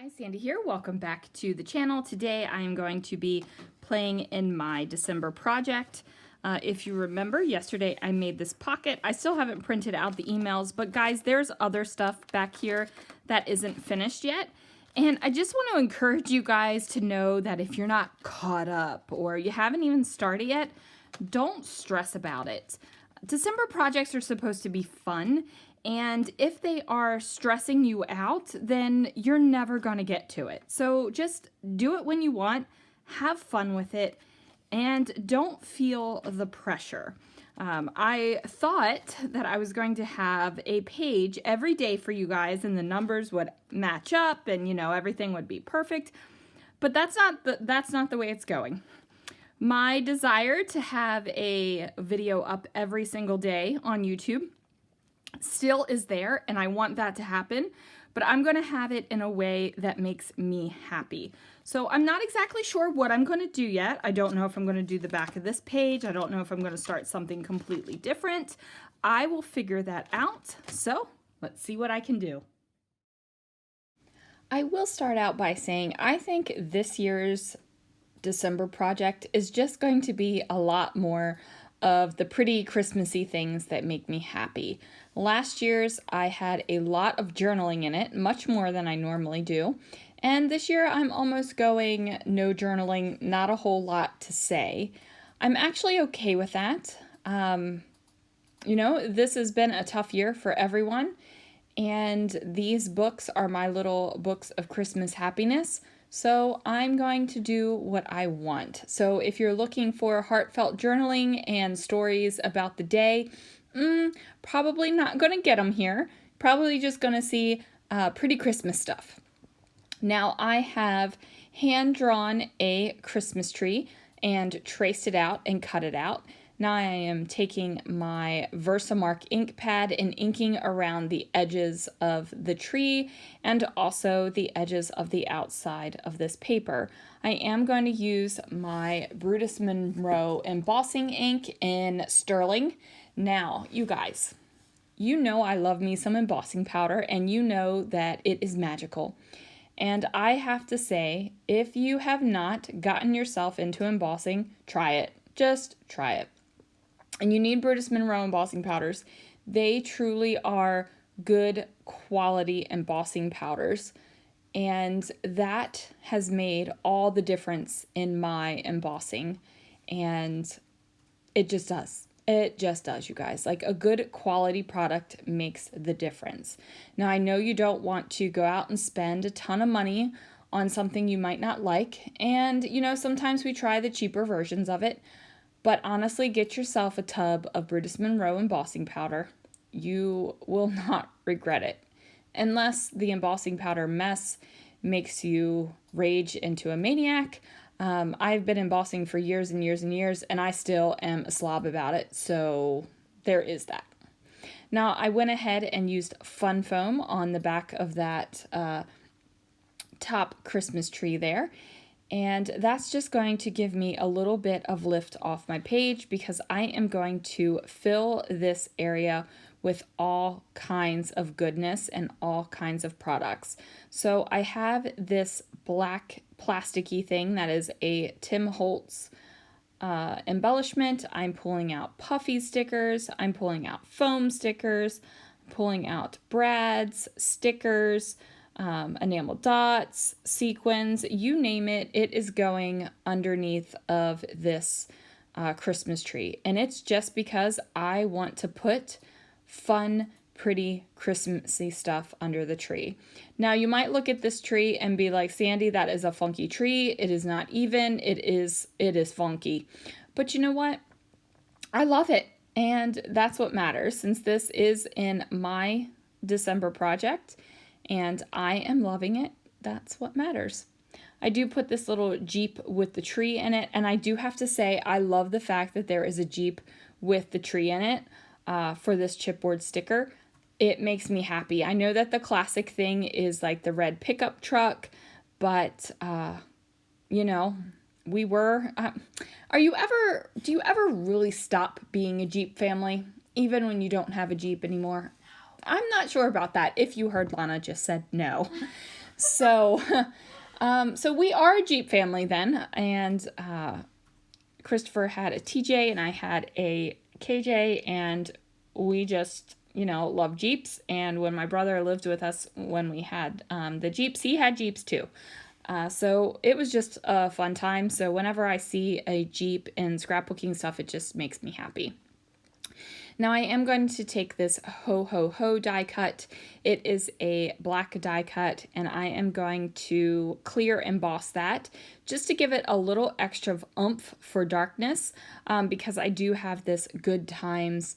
Guys, Sandy here. Welcome back to the channel. Today I am going to be playing in my December project. If you remember, yesterday I made this pocket. I still haven't printed out the emails, but guys, there's other stuff back here that isn't finished yet. And I just want to encourage you guys to know that if you're not caught up or you haven't even started yet, don't stress about it. December projects are supposed to be fun, and if they are stressing you out, then you're never going to get to it. So just do it when you want, have fun with it, and don't feel the pressure. I thought that I was going to have a page every day for you guys and the numbers would match up and, you know, everything would be perfect. But that's not the way it's going. My desire to have a video up every single day on YouTube still is there, and I want that to happen, but I'm going to have it in a way that makes me happy. So I'm not exactly sure what I'm going to do yet. I don't know if I'm going to do the back of this page. I don't know if I'm going to start something completely different. I will figure that out. So let's see what I can do. I will start out by saying I think this year's December project is just going to be a lot more of the pretty Christmassy things that make me happy. Last year's I had a lot of journaling in it, much more than I normally do. And this year I'm almost going no journaling, not a whole lot to say. I'm actually okay with that. You know, this has been a tough year for everyone. And these books are my little books of Christmas happiness. So I'm going to do what I want. So if you're looking for heartfelt journaling and stories about the day, probably not going to get them here. Probably just going to see pretty Christmas stuff. Now I have hand-drawn a Christmas tree and traced it out and cut it out. Now I am taking my Versamark ink pad and inking around the edges of the tree and also the edges of the outside of this paper. I am going to use my Brutus Monroe embossing ink in Sterling. Now, you guys, you know I love me some embossing powder, and you know that it is magical. And I have to say, if you have not gotten yourself into embossing, try it. Just try it. And you need Brutus Monroe embossing powders. They truly are good quality embossing powders. And that has made all the difference in my embossing. And it just does. It just does, you guys. Like, a good quality product makes the difference. Now, I know you don't want to go out and spend a ton of money on something you might not like. And, you know, sometimes we try the cheaper versions of it. But honestly, get yourself a tub of Brutus Monroe embossing powder. You will not regret it. Unless the embossing powder mess makes you rage into a maniac. I've been embossing for years and years and years, and I still am a slob about it. So there is that. Now, I went ahead and used Fun Foam on the back of that top Christmas tree there. And that's just going to give me a little bit of lift off my page because I am going to fill this area with all kinds of goodness and all kinds of products. So I have this black plasticky thing that is a Tim Holtz embellishment. I'm pulling out puffy stickers. I'm pulling out foam stickers. I'm pulling out brads, stickers, enamel dots, sequins, you name it, it is going underneath of this Christmas tree. And it's just because I want to put fun, pretty Christmassy stuff under the tree. Now, you might look at this tree and be like, Sandy, that is a funky tree. It is not even. It is funky. But you know what? I love it. And that's what matters, since this is in my December project. And I am loving it. That's what matters. I do put this little Jeep with the tree in it. And I do have to say, I love the fact that there is a Jeep with the tree in it for this chipboard sticker. It makes me happy. I know that the classic thing is like the red pickup truck. But, you know, we were... do you ever really stop being a Jeep family? Even when you don't have a Jeep anymore? I'm not sure about that, if you heard Lana just said no. So, so we are a Jeep family then, and Christopher had a TJ and I had a KJ, and we just, love Jeeps. And when my brother lived with us, when we had the Jeeps, he had Jeeps too. So it was just a fun time. So whenever I see a Jeep and scrapbooking stuff, it just makes me happy. Now I am going to take this Ho Ho Ho die cut. It is a black die cut, and I am going to clear emboss that just to give it a little extra oomph for darkness, because I do have this Good Times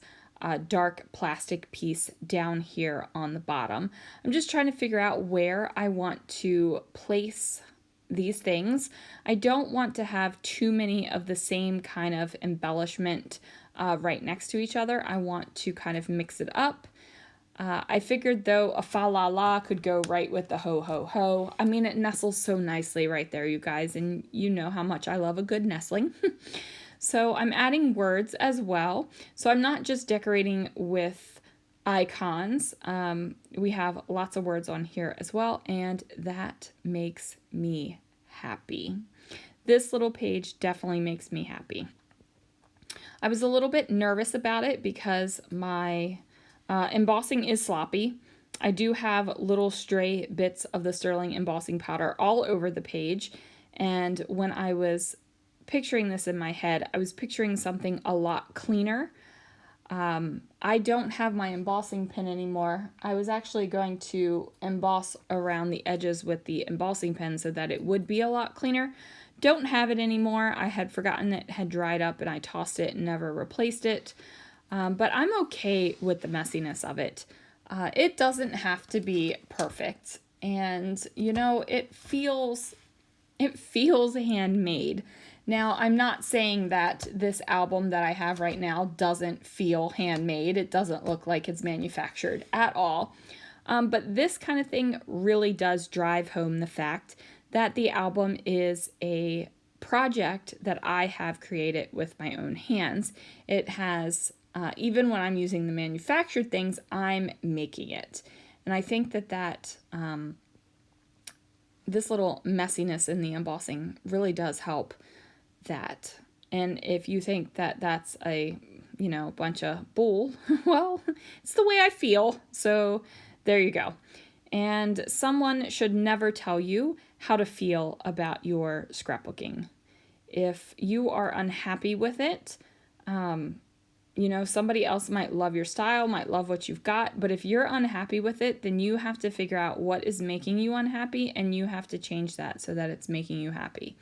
dark plastic piece down here on the bottom. I'm just trying to figure out where I want to place these things. I don't want to have too many of the same kind of embellishment right next to each other. I want to kind of mix it up. I figured though a fa la la could go right with the ho ho ho. I mean, it nestles so nicely right there, you guys, and you know how much I love a good nestling. So I'm adding words as well. So I'm not just decorating with icons. We have lots of words on here as well, and that makes me happy. This little page definitely makes me happy. I was a little bit nervous about it because my embossing is sloppy. I do have little stray bits of the sterling embossing powder all over the page, and when I was picturing this in my head, I was picturing something a lot cleaner. I don't have my embossing pin anymore. I was actually going to emboss around the edges with the embossing pen so that it would be a lot cleaner. Don't have it anymore. I had forgotten it had dried up and I tossed it and never replaced it. But I'm okay with the messiness of it. It doesn't have to be perfect. And, it feels handmade. Now, I'm not saying that this album that I have right now doesn't feel handmade. It doesn't look like it's manufactured at all. But this kind of thing really does drive home the fact that the album is a project that I have created with my own hands. It has, even when I'm using the manufactured things, I'm making it. And I think that this little messiness in the embossing really does help that. And if you think that that's a, bunch of bull, well, it's the way I feel. So there you go. And someone should never tell you how to feel about your scrapbooking. If you are unhappy with it, somebody else might love your style, might love what you've got, but if you're unhappy with it, then you have to figure out what is making you unhappy, and you have to change that so that it's making you happy.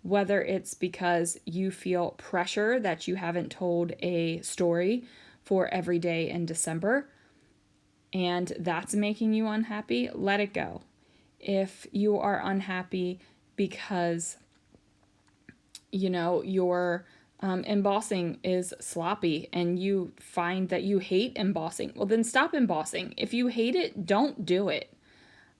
Whether it's because you feel pressure that you haven't told a story for every day in December, and that's making you unhappy, let it go. If you are unhappy because, your embossing is sloppy and you find that you hate embossing, well, then stop embossing. If you hate it, don't do it.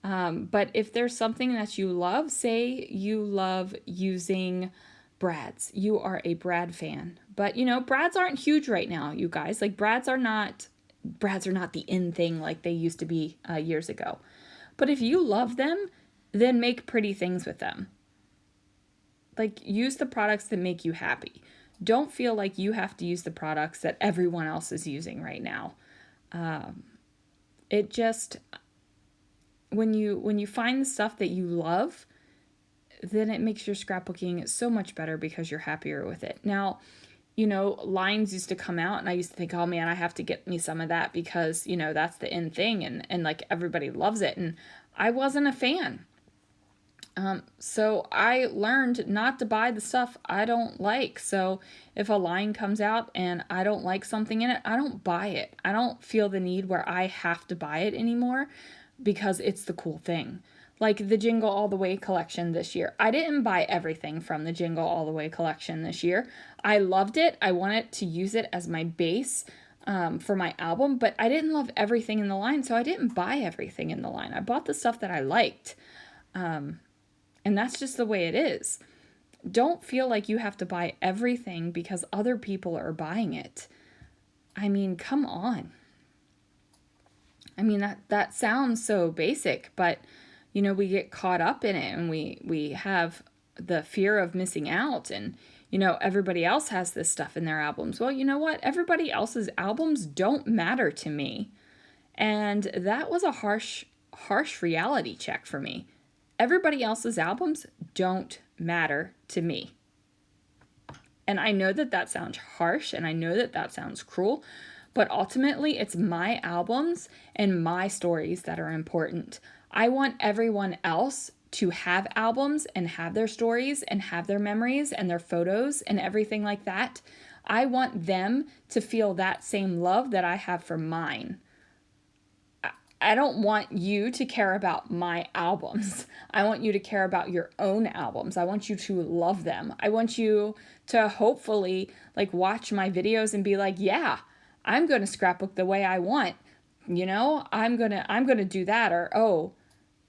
But if there's something that you love, say you love using brads, you are a brad fan, but brads aren't huge right now, you guys. Like brads are not the in thing like they used to be years ago. But if you love them, then make pretty things with them. Like use the products that make you happy. Don't feel like you have to use the products that everyone else is using right now. It just, when you find the stuff that you love, then it makes your scrapbooking so much better because you're happier with it. Now, lines used to come out and I used to think, oh man, I have to get me some of that because, that's the in thing and like everybody loves it. And I wasn't a fan. So I learned not to buy the stuff I don't like. So if a line comes out and I don't like something in it, I don't buy it. I don't feel the need where I have to buy it anymore because it's the cool thing. Like the Jingle All the Way collection this year. I didn't buy everything from the Jingle All the Way collection this year. I loved it. I wanted to use it as my base for my album, but I didn't love everything in the line, so I didn't buy everything in the line. I bought the stuff that I liked. And that's just the way it is. Don't feel like you have to buy everything because other people are buying it. I mean, come on. I mean, that sounds so basic, but you know, we get caught up in it and we have the fear of missing out, and you know, everybody else has this stuff in their albums. Well, you know what? Everybody else's albums don't matter to me. And that was a harsh reality check for me. Everybody else's albums don't matter to me. And I know that that sounds harsh and I know that that sounds cruel, but ultimately it's my albums and my stories that are important. I want everyone else to have albums and have their stories and have their memories and their photos and everything like that. I want them to feel that same love that I have for mine. I don't want you to care about my albums. I want you to care about your own albums. I want you to love them. I want you to hopefully like watch my videos and be like, yeah, I'm going to scrapbook the way I want. You know, I'm going to do that. Or, oh,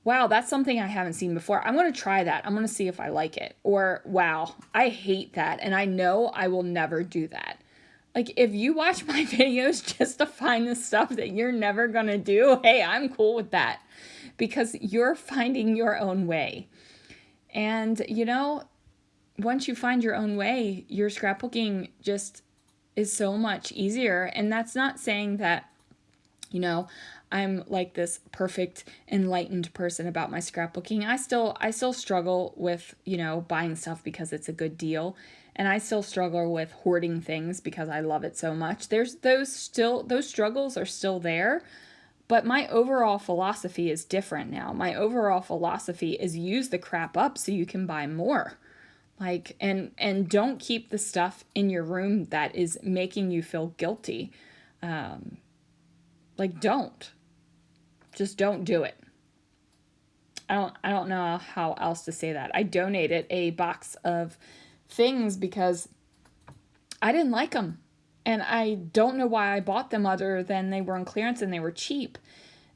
wow, that's something I haven't seen before. I'm going to try that. I'm going to see if I like it. Or, wow, I hate that. And I know I will never do that. Like, if you watch my videos just to find the stuff that you're never going to do, hey, I'm cool with that because you're finding your own way. And, you know, once you find your own way, your scrapbooking just is so much easier. And that's not saying that, you know, I'm like this perfect enlightened person about my scrapbooking. I still struggle with, you know, buying stuff because it's a good deal. And I still struggle with hoarding things because I love it so much. There's those struggles are still there, but my overall philosophy is different now. My overall philosophy is use the crap up so you can buy more. Like, and don't keep the stuff in your room that is making you feel guilty. Like, just don't do it. I don't know how else to say that. I donated a box of things because I didn't like them. And I don't know why I bought them other than they were on clearance and they were cheap.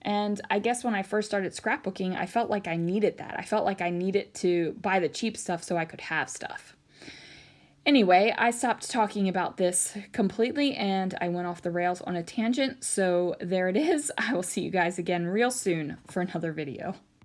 And I guess when I first started scrapbooking, I felt like I needed that. I felt like I needed to buy the cheap stuff so I could have stuff. Anyway, I stopped talking about this completely and I went off the rails on a tangent. So there it is. I will see you guys again real soon for another video.